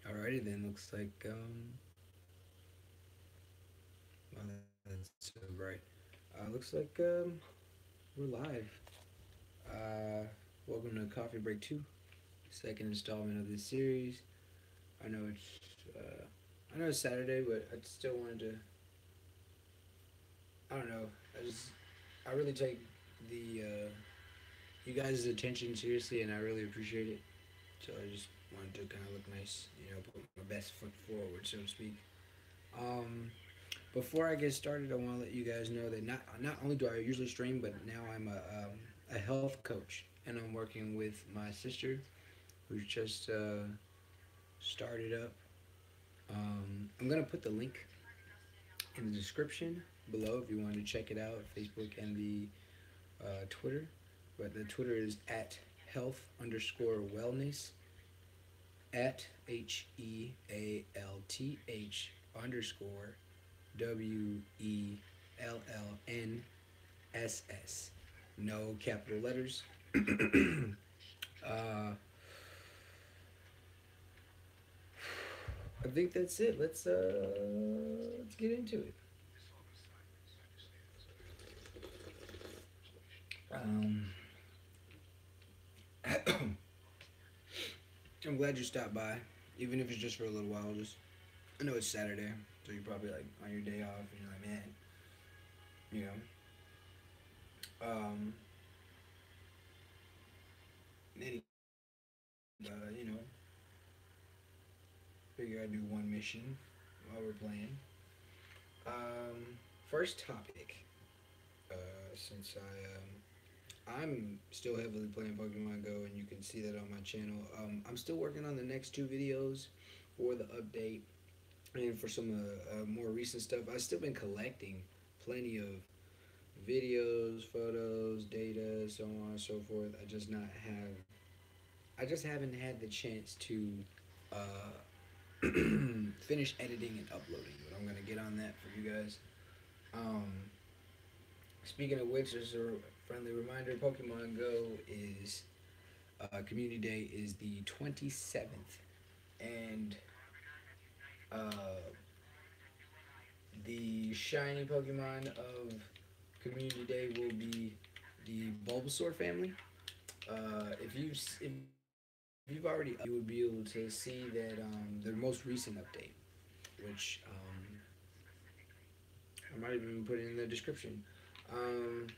Alrighty then, looks like wow, that's so bright. Looks like we're live. Uh, Welcome to Coffee Break 2, second installment of this series. I know it's I know it's Saturday, but I still wanted to. I don't know. I just I really take the you guys' attention seriously, and I really appreciate it. So I just wanted to kind of look nice, put my best foot forward, so to speak. Um, Before I get started, I want to let you guys know that not only do I usually stream, but now I'm a health coach, and I'm working with my sister, who's just started up. I'm gonna put the link in the description below if you want to check it out, Facebook and the Twitter. But the Twitter is at health underscore wellness at HEALTH underscore WELLNSS. No capital letters. uh, I think that's it. Let's get into it. Um, I'm glad you stopped by, even if it's just for a little while. Just I know it's Saturday, so you're probably like on your day off, and you're like, man, you know. Anyway, figure I'd do one mission while we're playing. First topic. Since I'm still heavily playing Pokemon Go, and you can see that on my channel. I'm still working on the next two videos for the update and for some more recent stuff. I've still been collecting plenty of videos, photos, data, so on and so forth. I just haven't had the chance to finish editing and uploading, but I'm gonna get on that for you guys. Um, Speaking of which, as a friendly reminder, Pokemon Go is Community Day is the 27th, and uh, the shiny Pokemon of Community Day will be the Bulbasaur family. If you've already, you would be able to see that their most recent update, which I might even put it in the description. Um,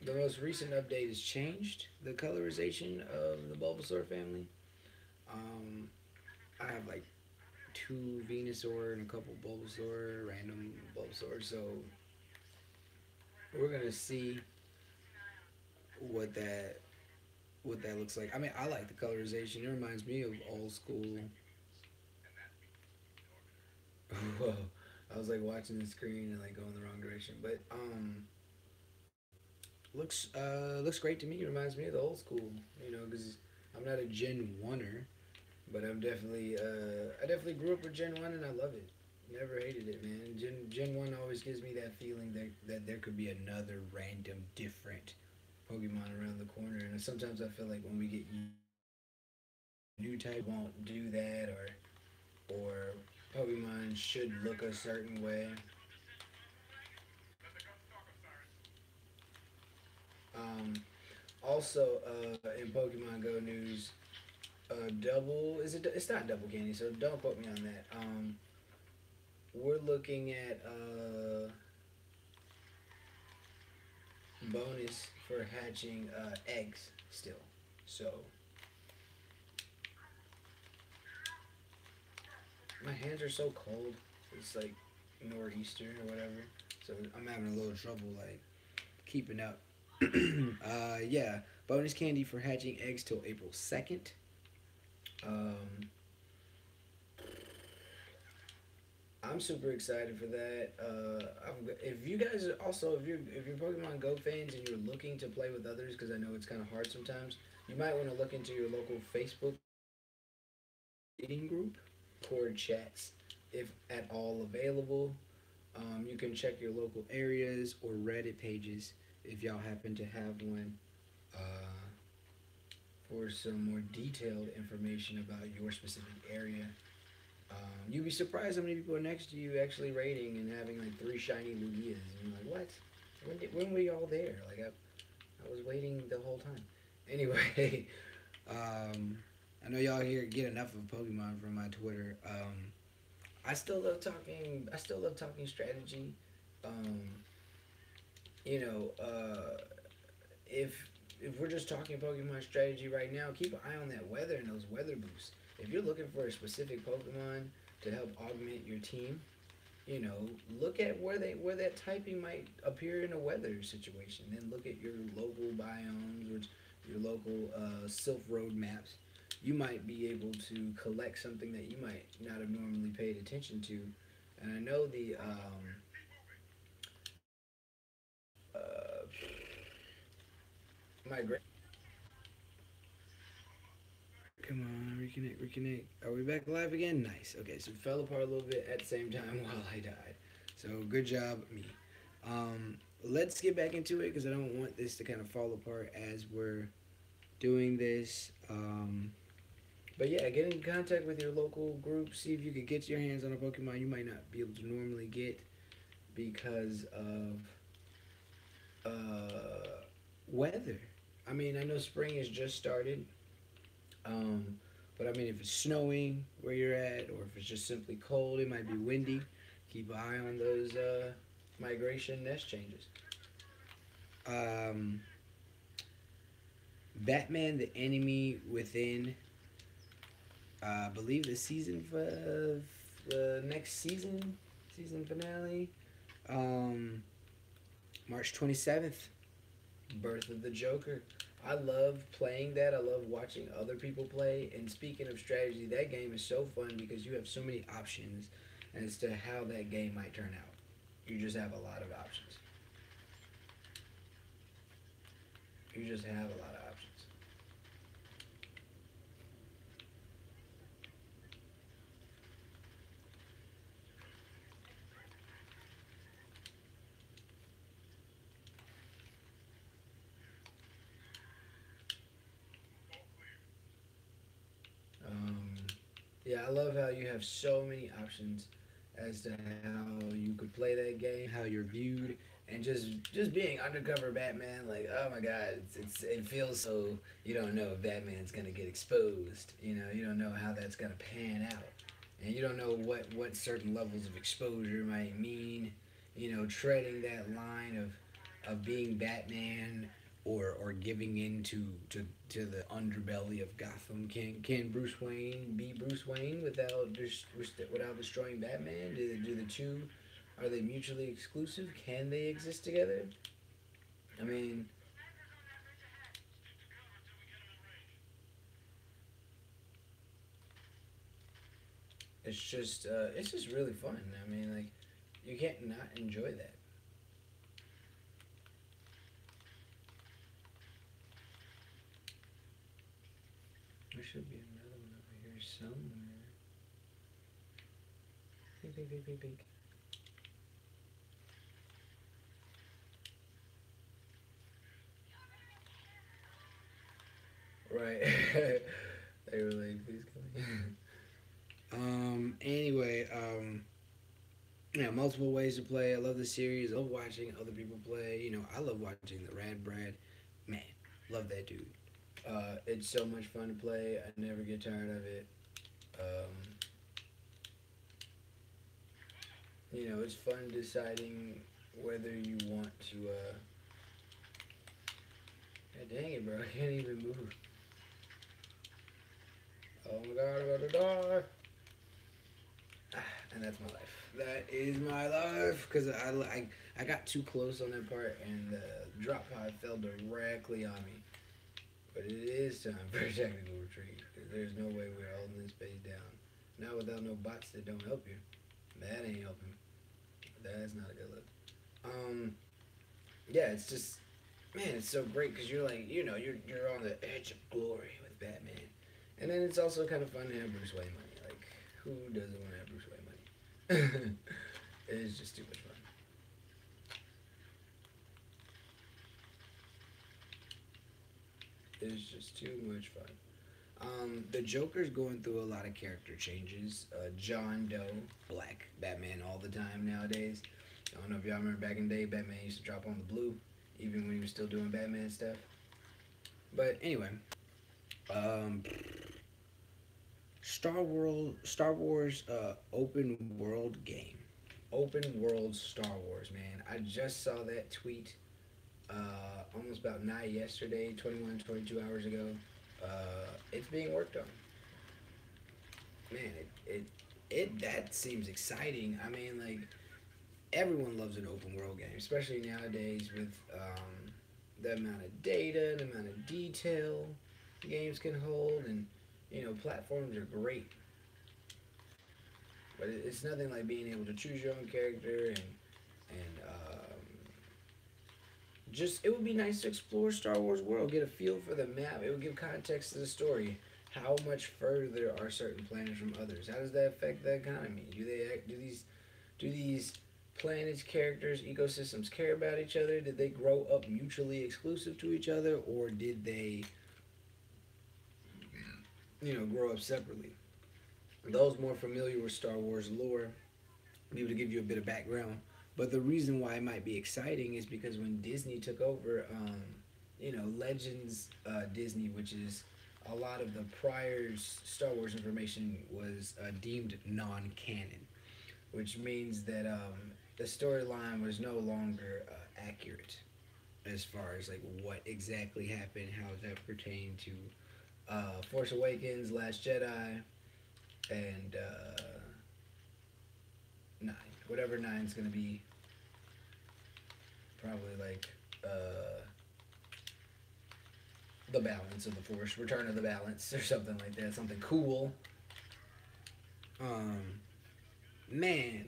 the most recent update has changed the colorization of the Bulbasaur family. Um, I have like two Venusaur and a couple Bulbasaur, random Bulbasaur. So we're gonna see what that what that looks like. I mean, I like the colorization. It reminds me of old school. Whoa, I was like watching the screen and like going the wrong direction, but looks great to me. It reminds me of the old school, because I'm not a Gen Oneer, but I definitely grew up with Gen One and I love it. Never hated it, man. Gen One always gives me that feeling that there could be another random different Pokemon around the corner, and sometimes I feel like when we get new type won't do that, or Pokemon should look a certain way. Um, Also, in Pokemon Go news, double is it? It's not double candy, so don't quote me on that. We're looking at bonus for hatching eggs still. So my hands are so cold. It's like nor'easter or whatever. So I'm having a little trouble like keeping up. Yeah, bonus candy for hatching eggs till April 2nd. Um, I'm super excited for that. If you guys also if you're Pokemon Go fans and you're looking to play with others, because I know it's kind of hard sometimes, you might want to look into your local Facebook eating group, Cord chats, if at all available. You can check your local areas or Reddit pages if y'all happen to have one uh, for some more detailed information about your specific area. You'd be surprised how many people are next to you actually rating and having like three shiny Lugias. And you're like, what? When were y'all there? Like, I was waiting the whole time. Anyway, um, I know y'all here get enough of Pokemon from my Twitter. I still love talking. I still love talking strategy. Um, you know, if if we're just talking Pokemon strategy right now, keep an eye on that weather and those weather boosts. If you're looking for a specific Pokemon to help augment your team, you know, look at where that typing might appear in a weather situation. Then look at your local biomes or your local Silph Road maps. You might be able to collect something that you might not have normally paid attention to. And I know the my come on, reconnect, reconnect. Are we back live again? Nice. Okay, so it fell apart a little bit at the same time while I died. So good job, me. Let's get back into it because I don't want this to kind of fall apart as we're doing this. But yeah, get in contact with your local group. See if you can get your hands on a Pokemon you might not be able to normally get because of weather. I mean, I know spring has just started, um, but I mean, if it's snowing where you're at, or if it's just simply cold, it might be windy. Keep an eye on those migration nest changes. Um, Batman: The Enemy Within. I believe the season for the next season finale. Um, March 27th. Birth of the Joker. I love playing that. I love watching other people play. And speaking of strategy, that game is so fun because you have so many options as to how that game might turn out. You just have a lot of options. You just have a lot of options. Um, yeah, I love how you have so many options as to how you could play that game, how you're viewed, and just being undercover Batman. Like, oh my God, it feels so. You don't know if Batman's gonna get exposed. You don't know how that's gonna pan out, and you don't know what certain levels of exposure might mean. Treading that line of being Batman or giving in to the underbelly of Gotham. Can Bruce Wayne be Bruce Wayne without destroying Batman? Do the two are they mutually exclusive? Can they exist together? I mean, it's just really fun. I mean, like you can't not enjoy that. There should be another one over here somewhere. Pink, pink, pink, pink, pink. Right. They were like, please come here. Anyway, yeah, multiple ways to play. I love the series. I love watching other people play. I love watching the Rad Brad. Man, love that dude. It's so much fun to play. I never get tired of it. Um, it's fun deciding whether you want to. God dang it, bro! I can't even move. Oh my god, I'm about to die. And that's my life. That is my life. Because I got too close on that part, and the drop pod fell directly on me. But it is time for a technical retreat. Because there's no way we're holding this base down. Not without no bots that don't help you. That ain't helping. That's not a good look. Um, yeah, it's just, man, it's so great because you're like, you're on the edge of glory with Batman. And then it's also kind of fun to have Bruce Wayne money. Like, who doesn't want to have Bruce Wayne money? It's just too much fun. It's just too much fun. The Joker's going through a lot of character changes. John Doe, black Batman all the time nowadays. I don't know if y'all remember back in the day, Batman used to drop on the blue, even when he was still doing Batman stuff. But anyway, um, Star Wars, open world game, open world Star Wars. Man, I just saw that tweet almost about nigh yesterday, 21, 22 hours ago. It's being worked on. Man, it that seems exciting. I mean, like everyone loves an open world game, especially nowadays with the amount of data, the amount of detail games can hold, and platforms are great. But it's nothing like being able to choose your own character and just it would be nice to explore Star Wars world, get a feel for the map. It would give context to the story. How much further are certain planets from others? How does that affect the economy? Do these planets, characters, ecosystems care about each other? Did they grow up mutually exclusive to each other, or did they, grow up separately? Those more familiar with Star Wars lore be able to give you a bit of background. But the reason why it might be exciting is because when Disney took over, Legends Disney, which is a lot of the prior Star Wars information was deemed non-canon, which means that the storyline was no longer accurate as far as like what exactly happened, how that pertained to Force Awakens, Last Jedi, and nine. Whatever nine's gonna be, probably like the balance of the Force, Return of the Balance, or something like that. Something cool. Um, Man,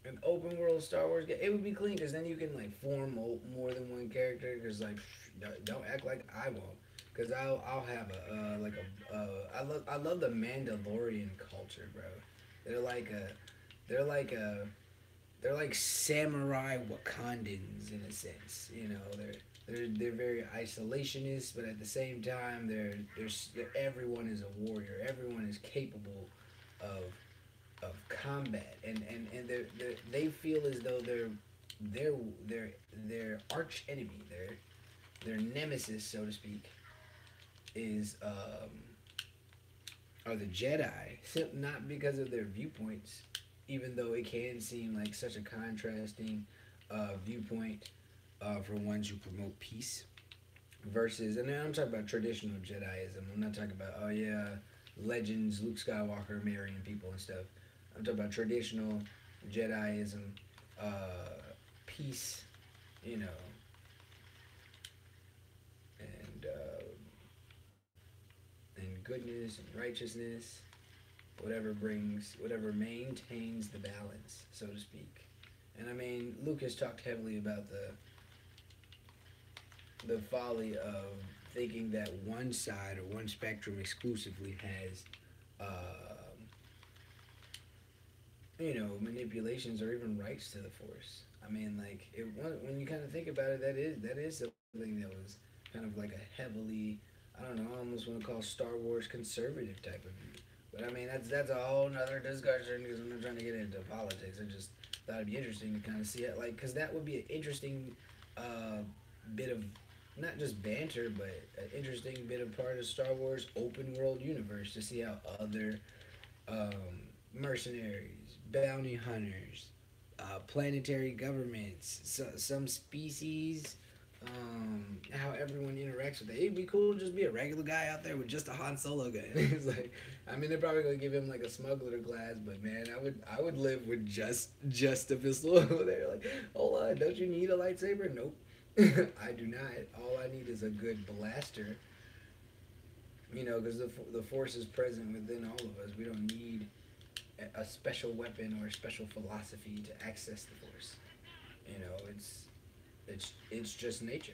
an open world Star Wars game. It would be clean because then you can like form more than one character. Because like, don't act like I won't. Because I'll have I love the Mandalorian culture, bro. They're like a they're like a they're like samurai Wakandans in a sense. They're very isolationist, but at the same time, everyone is a warrior. Everyone is capable of combat, and they feel as though their their arch enemy, their nemesis, so to speak, is are the Jedi. Not because of their viewpoints, even though it can seem like such a contrasting viewpoint for ones who promote peace versus, and I'm talking about traditional Jediism. I'm not talking about, oh yeah, legends, Luke Skywalker marrying people and stuff. I'm talking about traditional Jediism, peace, you know, and goodness and righteousness, whatever maintains the balance, so to speak. And I mean, Lucas talked heavily about the folly of thinking that one side or one spectrum exclusively has, manipulations or even rights to the Force. I mean, like when you kind of think about it, that is something that was kind of like a heavily, I don't know, I almost want to call Star Wars conservative type of view. But I mean, that's a whole nother discussion because I'm not trying to get into politics. I just thought it'd be interesting to kind of see it, like, because that would be an interesting bit of not just banter, but an interesting bit of part of Star Wars open world universe to see how other mercenaries, bounty hunters, planetary governments, some species, how everyone interacts with it. It'd be cool to just be a regular guy out there with just a Han Solo gun. It's like, I mean, they're probably gonna give him like a smuggler glass, but man, I would live with just a pistol. They're like, hold on, don't you need a lightsaber? Nope, I do not. All I need is a good blaster. Because the Force is present within all of us. We don't need a special weapon or a special philosophy to access the Force. It's just nature.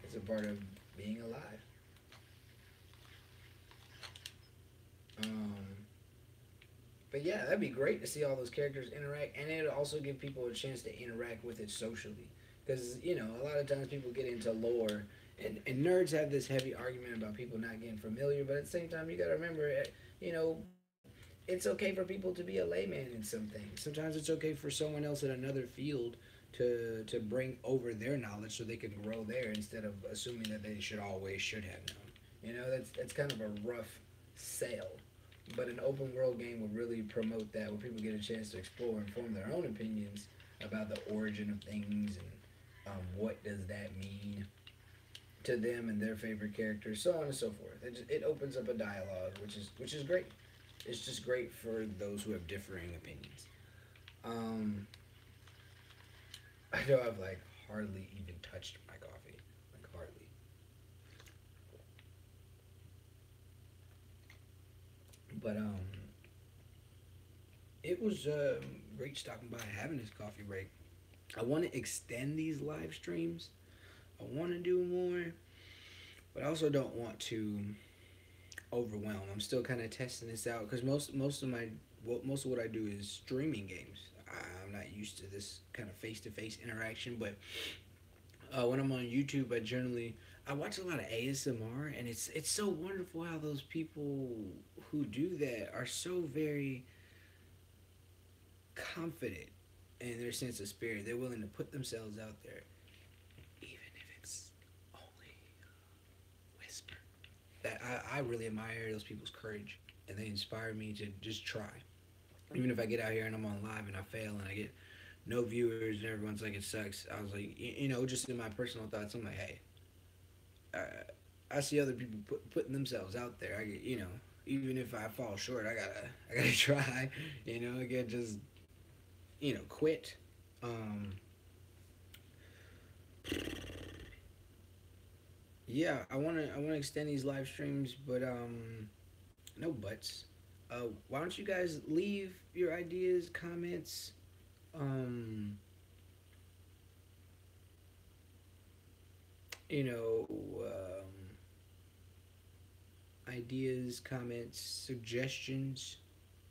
It's a part of being alive. Um, but yeah, that'd be great to see all those characters interact, and it'd also give people a chance to interact with it socially. Because a lot of times people get into lore And nerds have this heavy argument about people not getting familiar, but at the same time, you gotta remember, you know, it's okay for people to be a layman in some things. Sometimes it's okay for someone else in another field to bring over their knowledge so they can grow there instead of assuming that they should have known. You know, that's kind of a rough sale. But an open world game would really promote that, where people get a chance to explore and form their own opinions about the origin of things and what does that mean to them and their favorite characters, so on and so forth. It opens up a dialogue, which is great. It's just great for those who have differing opinions. Um, I know I've like hardly even touched my coffee, like hardly. But it was great stopping by, having this coffee break. I want to extend these live streams. I want to do more, but I also don't want to overwhelm. I'm still kind of testing this out because most of what I do is streaming games. I'm not used to this kind of face to face interaction, but when I'm on YouTube, I watch a lot of ASMR, and it's so wonderful how those people who do that are so very confident in their sense of spirit. They're willing to put themselves out there, even if it's only a whisper. That I really admire those people's courage, and they inspire me to just try. Even if I get out here and I'm on live and I fail and I get no viewers and everyone's like it sucks, I was like, just in my personal thoughts, I'm like, hey, uh, I see other people putting themselves out there. I get, even if I fall short, I gotta try. I can't just quit. Um, yeah, I wanna extend these live streams, but no buts. Why don't you guys leave your ideas, comments, um, you know, ideas, comments, suggestions,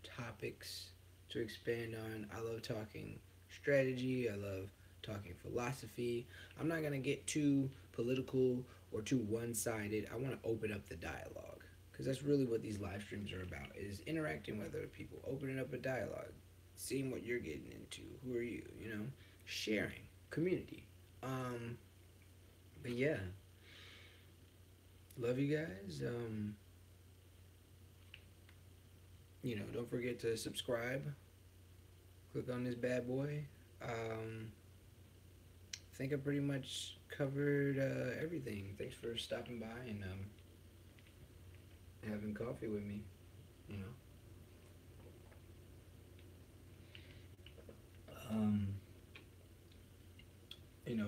topics to expand on. I love talking strategy. I love talking philosophy. I'm not gonna get too political or too one-sided. I want to open up the dialogue because that's really what these live streams are about: is interacting with other people, opening up a dialogue, seeing what you're getting into. Who are you? Sharing, community. Um, but yeah, love you guys. Don't forget to subscribe. Click on this bad boy. I think I pretty much covered everything. Thanks for stopping by and having coffee with me. You know, um,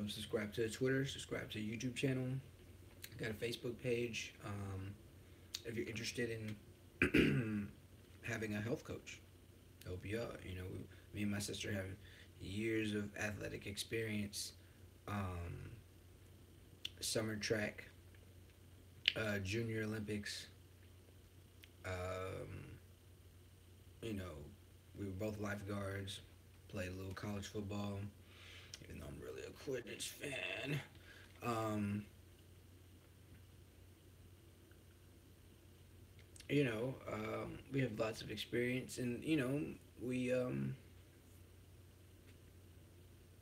subscribe to Twitter, subscribe to YouTube channel. Got a Facebook page. If you're interested in having a health coach, help you out. Me and my sister have years of athletic experience. Um, Summer track, Junior Olympics. Um, you know, we were both lifeguards. Played a little college football, even though I'm really a Quidditch fan. Um, we have lots of experience, and we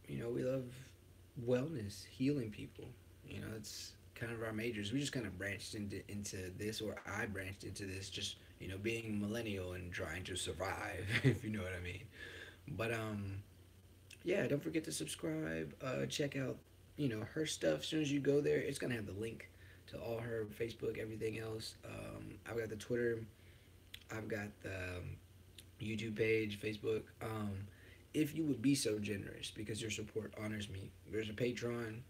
we love wellness, healing people. It's kind of our majors. We just kind of branched into this, or I branched into this, just being millennial and trying to survive, if you know what I mean. But yeah, don't forget to subscribe. Check out her stuff. As soon as you go there, it's gonna have the link to all her Facebook, everything else. I've got the Twitter. I've got the YouTube page, Facebook. If you would be so generous, because your support honors me, there's a Patreon.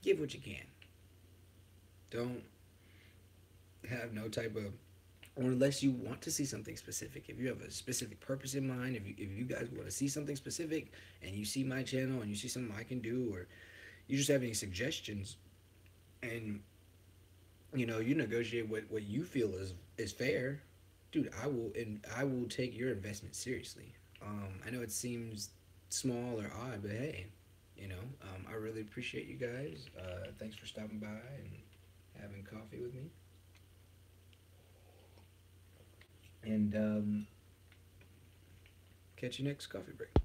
Give what you can. Don't have no type of, or unless you want to see something specific. If you have a specific purpose in mind, if you guys want to see something specific, and you see my channel and you see something I can do, or you just have any suggestions, and you negotiate what you feel is fair, dude, I will take your investment seriously. I know it seems small or odd, but hey, You know, I really appreciate you guys. Thanks for stopping by and having coffee with me. And catch you next coffee break.